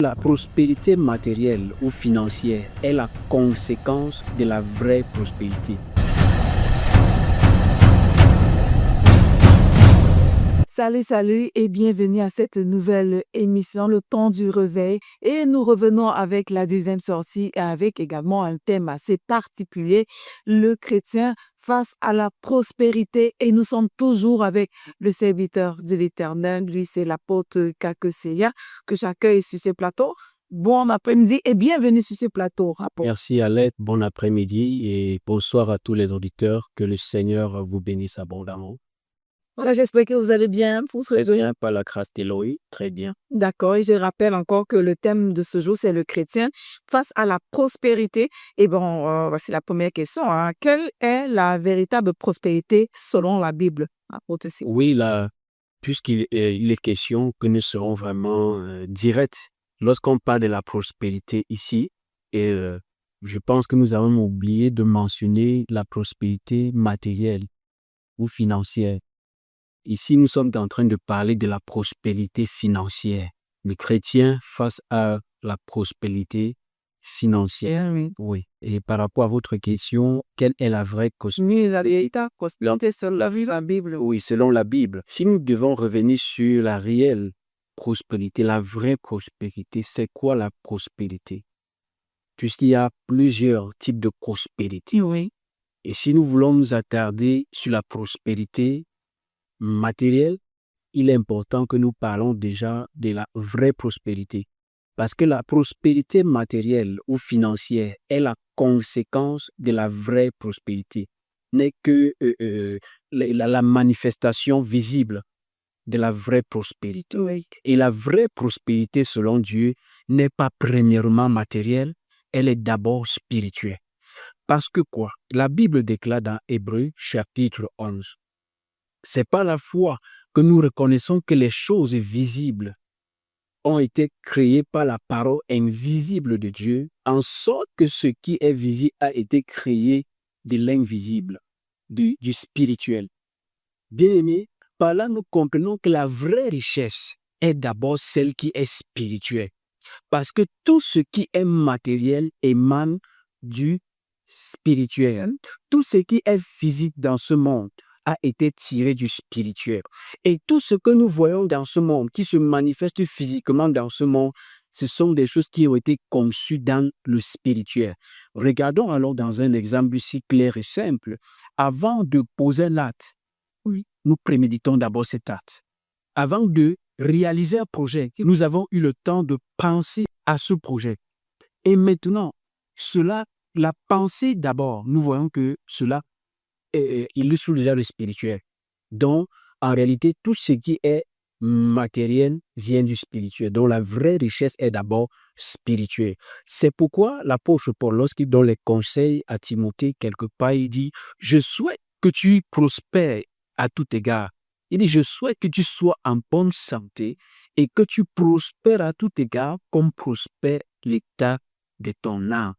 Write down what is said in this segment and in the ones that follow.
La prospérité matérielle ou financière est la conséquence de la vraie prospérité. Salut et bienvenue à cette nouvelle émission, le temps du réveil. Et nous revenons avec la deuxième sortie et avec également un thème assez particulier, le chrétien face à la prospérité. Et nous sommes toujours avec le serviteur de l'Éternel, lui c'est l'apôtre Kakeseya, que j'accueille sur ce plateau. Bon après-midi et bienvenue sur ce plateau, apôtre. Merci Alette, bon après-midi et bonsoir à tous les auditeurs. Que le Seigneur vous bénisse abondamment. Voilà, j'espère que vous allez bien. Vous serez Bien, par la grâce d'Élohim, très bien. D'accord, et je rappelle encore que le thème de ce jour, c'est le chrétien face à la prospérité. Et bon, voici la première question, hein. Quelle est la véritable prospérité selon la Bible? Apôtre Simon. Oui, là, puisqu'il est question que nous serons vraiment directs lorsqu'on parle de la prospérité ici, et je pense que nous avons oublié de mentionner la prospérité matérielle ou financière. Ici, nous sommes en train de parler de la prospérité financière. Le chrétien face à la prospérité financière. Oui. Oui. Et par rapport à votre question, quelle est la vraie prospérité? Oui, la véritable prospérité selon la Bible. Oui, selon la Bible. Si nous devons revenir sur la réelle prospérité, la vraie prospérité, c'est quoi la prospérité? Puisqu'il y a plusieurs types de prospérité. Oui. Et si nous voulons nous attarder sur la prospérité matérielle, il est important que nous parlons déjà de la vraie prospérité. Parce que la prospérité matérielle ou financière est la conséquence de la vraie prospérité, n'est que la manifestation visible de la vraie prospérité. Oui. Et la vraie prospérité, selon Dieu, n'est pas premièrement matérielle, elle est d'abord spirituelle. Parce que quoi? La Bible déclare dans Hébreux chapitre 11, c'est par la foi que nous reconnaissons que les choses visibles ont été créées par la parole invisible de Dieu, en sorte que ce qui est visible a été créé de l'invisible, du spirituel. Bien-aimés, par là nous comprenons que la vraie richesse est d'abord celle qui est spirituelle. Parce que tout ce qui est matériel émane du spirituel. Tout ce qui est physique dans ce monde a été tiré du spirituel. Et tout ce que nous voyons dans ce monde, qui se manifeste physiquement dans ce monde, ce sont des choses qui ont été conçues dans le spirituel. Regardons alors dans un exemple si clair et simple. Avant de poser l'acte, nous préméditons d'abord cet acte. Avant de réaliser un projet, nous avons eu le temps de penser à ce projet. Et maintenant, la pensée d'abord, nous voyons que cela illustre déjà le spirituel. Donc, en réalité, tout ce qui est matériel vient du spirituel. Donc, la vraie richesse est d'abord spirituelle. C'est pourquoi l'apôtre Paul, lorsqu'il donne les conseils à Timothée, quelque part, il dit, je souhaite que tu prospères à tout égard. Il dit, je souhaite que tu sois en bonne santé et que tu prospères à tout égard comme prospère l'état de ton âme.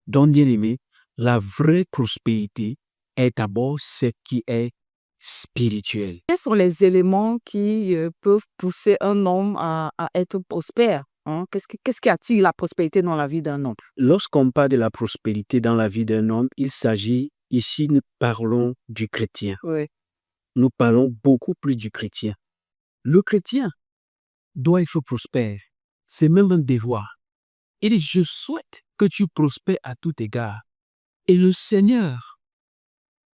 Donc, bien aimé, la vraie prospérité est d'abord ce qui est spirituel. Quels sont les éléments qui peuvent pousser un homme à être prospère, hein? Qu'est-ce qui attire la prospérité dans la vie d'un homme? Lorsqu'on parle de la prospérité dans la vie d'un homme, il s'agit, ici, nous parlons du chrétien. Oui. Nous parlons beaucoup plus du chrétien. Le chrétien doit être prospère. C'est même un devoir. Il dit, je souhaite que tu prospères à tout égard. Et le Seigneur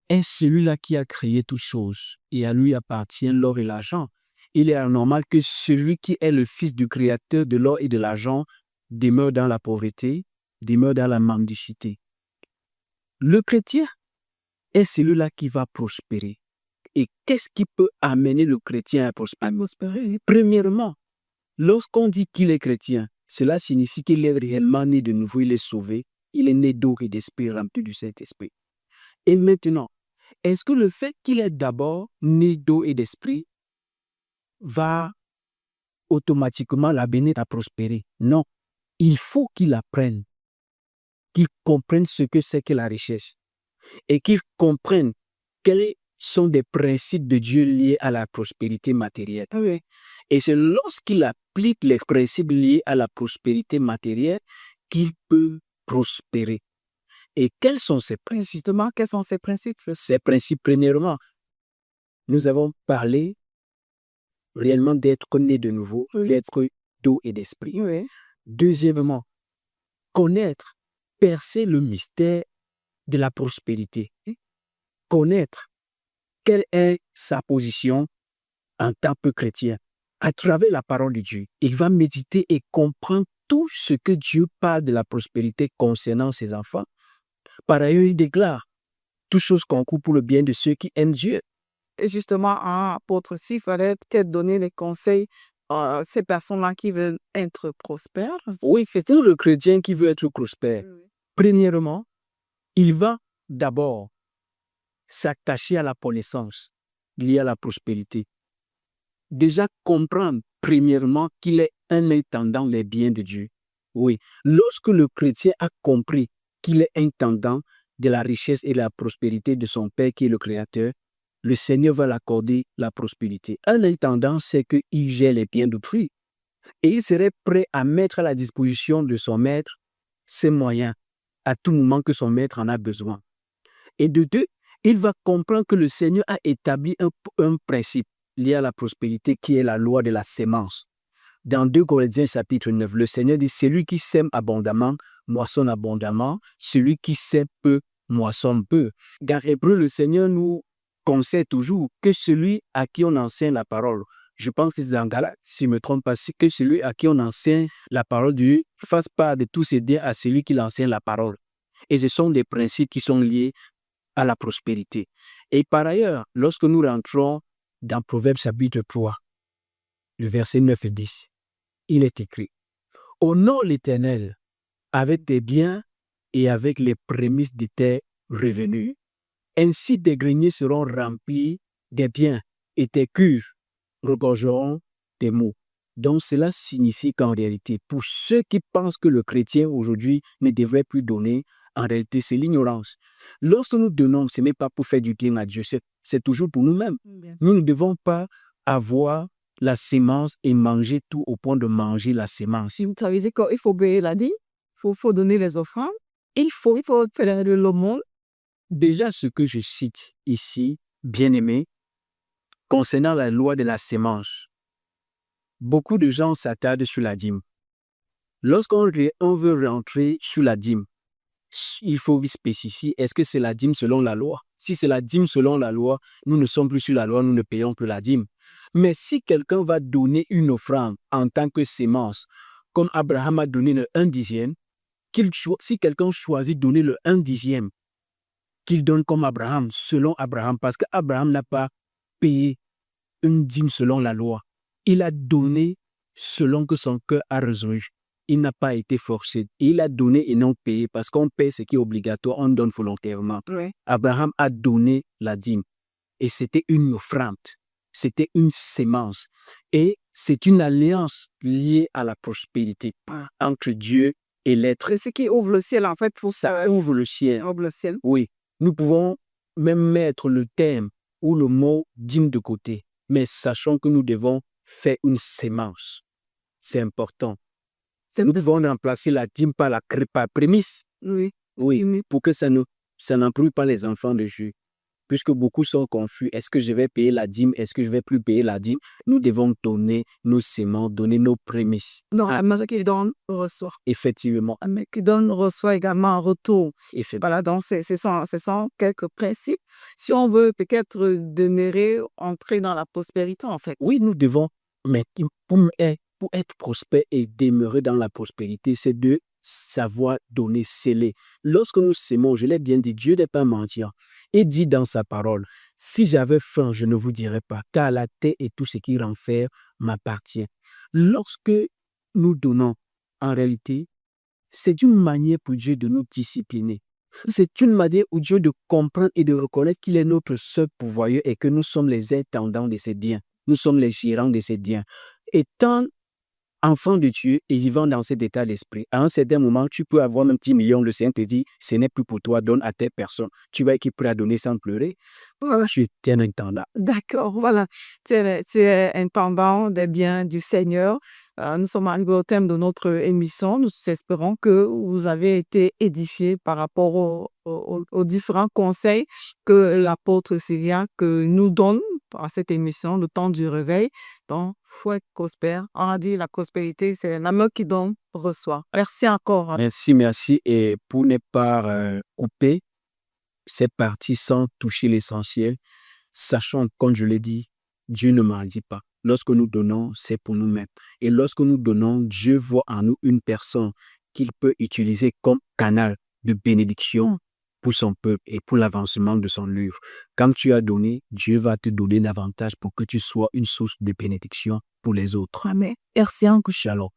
est celui-là qui a créé toutes choses. Et à lui appartient l'or et l'argent. Il est anormal que celui qui est le fils du créateur de l'or et de l'argent demeure dans la pauvreté, demeure dans la mendicité. Le chrétien est celui-là qui va prospérer. Et qu'est-ce qui peut amener le chrétien à prospérer? Premièrement, lorsqu'on dit qu'il est chrétien, cela signifie qu'il est réellement né de nouveau, il est sauvé, il est né d'eau et d'esprit, rempli du Saint-Esprit. Et maintenant, est-ce que le fait qu'il est d'abord né d'eau et d'esprit va automatiquement l'amener à prospérer? Non, il faut qu'il apprenne, qu'il comprenne ce que c'est que la richesse et qu'il comprenne quels sont des principes de Dieu liés à la prospérité matérielle. Oui. Et c'est lorsqu'il applique les principes liés à la prospérité matérielle qu'il peut prospérer. Et quels sont ces principes? Justement, quels sont ces principes? Ces principes, premièrement, nous avons parlé réellement d'être né de nouveau, d'être d'eau et d'esprit. Oui. Deuxièmement, connaître, percer le mystère de la prospérité. Connaître quelle est sa position en tant que chrétien. À travers la parole de Dieu, il va méditer et comprendre tout ce que Dieu parle de la prospérité concernant ses enfants. Par ailleurs, il déclare toutes choses concourent pour le bien de ceux qui aiment Dieu. Et justement, apôtre, s'il fallait peut-être donner les conseils à ces personnes-là qui veulent être prospères. Oui, c'est le chrétien qui veut être prospère. Premièrement, il va d'abord s'attacher à la connaissance liée à la prospérité. Déjà comprendre, premièrement, qu'il est un intendant les biens de Dieu. Oui, lorsque le chrétien a compris qu'il est intendant de la richesse et de la prospérité de son Père qui est le Créateur, le Seigneur va l'accorder la prospérité. Un intendant, c'est qu'il gère les biens d'autrui et il serait prêt à mettre à la disposition de son maître ses moyens à tout moment que son maître en a besoin. Et de deux, il va comprendre que le Seigneur a établi un principe lié à la prospérité qui est la loi de la sémence. Dans 2 Corinthiens chapitre 9, le Seigneur dit « Celui qui sème abondamment, moissonne abondamment. Celui qui sème peu, moissonne peu. » Dans Hébreu, le Seigneur nous conseille toujours que celui à qui on enseigne la parole, je pense que c'est dans Galates, si je ne me trompe pas, que celui à qui on enseigne la parole de Dieu fasse part de tous ses biens à celui qui l'enseigne la parole. Et ce sont des principes qui sont liés à la prospérité. Et par ailleurs, lorsque nous rentrons dans Proverbes chapitre 3, le verset 9 et 10, il est écrit « Honore l'Éternel avec tes biens et avec les prémices de tes revenus. Ainsi tes greniers seront remplis des biens et tes cuves regorgeront des maux. » Donc cela signifie qu'en réalité, pour ceux qui pensent que le chrétien aujourd'hui ne devrait plus donner, en réalité, c'est l'ignorance. Lorsque nous donnons, ce n'est pas pour faire du bien à Dieu, c'est toujours pour nous-mêmes. Nous ne devons pas avoir la sémence et manger tout au point de manger la sémence. Ça veut dire qu'il faut payer la dîme, il faut donner les offrandes, il faut faire de l'aumône. Déjà, ce que je cite ici, bien-aimé, concernant la loi de la sémence, beaucoup de gens s'attardent sur la dîme. Lorsqu'on veut rentrer sur la dîme, il faut spécifier, est-ce que c'est la dîme selon la loi? Si c'est la dîme selon la loi, nous ne sommes plus sur la loi, nous ne payons plus la dîme. Mais si quelqu'un va donner une offrande en tant que sémence, comme Abraham a donné le 1/10, si quelqu'un choisit de donner le 1/10, qu'il donne comme Abraham, selon Abraham, parce qu'Abraham n'a pas payé une dîme selon la loi. Il a donné selon que son cœur a résolu. Il n'a pas été forcé. Il a donné et non payé, parce qu'on paye ce qui est obligatoire, on donne volontairement. Oui. Abraham a donné la dîme et c'était une offrande, c'était une sémence et c'est une alliance liée à la prospérité entre Dieu et l'être. C'est ce qui ouvre le ciel, en fait. Ça ouvre le ciel. Ouvre le ciel. Oui, nous pouvons même mettre le terme ou le mot dîme de côté, mais sachons que nous devons faire une sémence. C'est important. Nous devons remplacer la dîme par la prémisse. Oui. Oui, pour que ça n'embrouille pas les enfants de Dieu. Puisque beaucoup sont confus, est-ce que je vais payer la dîme, est-ce que je ne vais plus payer la dîme? Nous devons donner nos sémences, donner nos prémices. Non, la maison qui donne, reçoit. Effectivement. La maison qui donne, reçoit également en retour. Voilà, donc ce sont quelques principes. Si on veut peut-être demeurer, entrer dans la prospérité, en fait. Oui, nous devons, mais pour être prospère et demeurer dans la prospérité, c'est de savoir donner, sceller. Lorsque nous sémons, je l'ai bien dit, Dieu n'est pas mentir. Il dit dans sa parole, « Si j'avais faim, je ne vous dirais pas, car la terre et tout ce qui renferme m'appartient. » Lorsque nous donnons, en réalité, c'est une manière pour Dieu de nous discipliner. C'est une manière pour Dieu de comprendre et de reconnaître qu'il est notre seul pourvoyeur et que nous sommes les intendants de ses biens. Nous sommes les gérants de ses biens. Étant enfant de Dieu et vivant dans cet état d'esprit, à un certain moment, tu peux avoir même 10 millions, le Seigneur te dit, ce n'est plus pour toi, donne à telle personne. Tu vas être prêt à donner sans pleurer. Voilà. Tu es un intendant. D'accord, voilà. Tu es intendant des biens du Seigneur. Nous sommes arrivés au thème de notre émission. Nous espérons que vous avez été édifiés par rapport aux différents conseils que l'apôtre Syriac nous donne à cette émission, le temps du réveil. Donc, faut être prospère. On a dit la prospérité, c'est la main qui donne, reçoit. Merci encore. Merci. Et pour ne pas couper cette partie sans toucher l'essentiel, sachant, comme je l'ai dit, Dieu ne m'en dit pas. Lorsque nous donnons, c'est pour nous-mêmes. Et lorsque nous donnons, Dieu voit en nous une personne qu'il peut utiliser comme canal de bénédiction pour son peuple et pour l'avancement de son œuvre. Quand tu as donné, Dieu va te donner davantage pour que tu sois une source de bénédiction pour les autres. Amen. Merci encore. Shalom.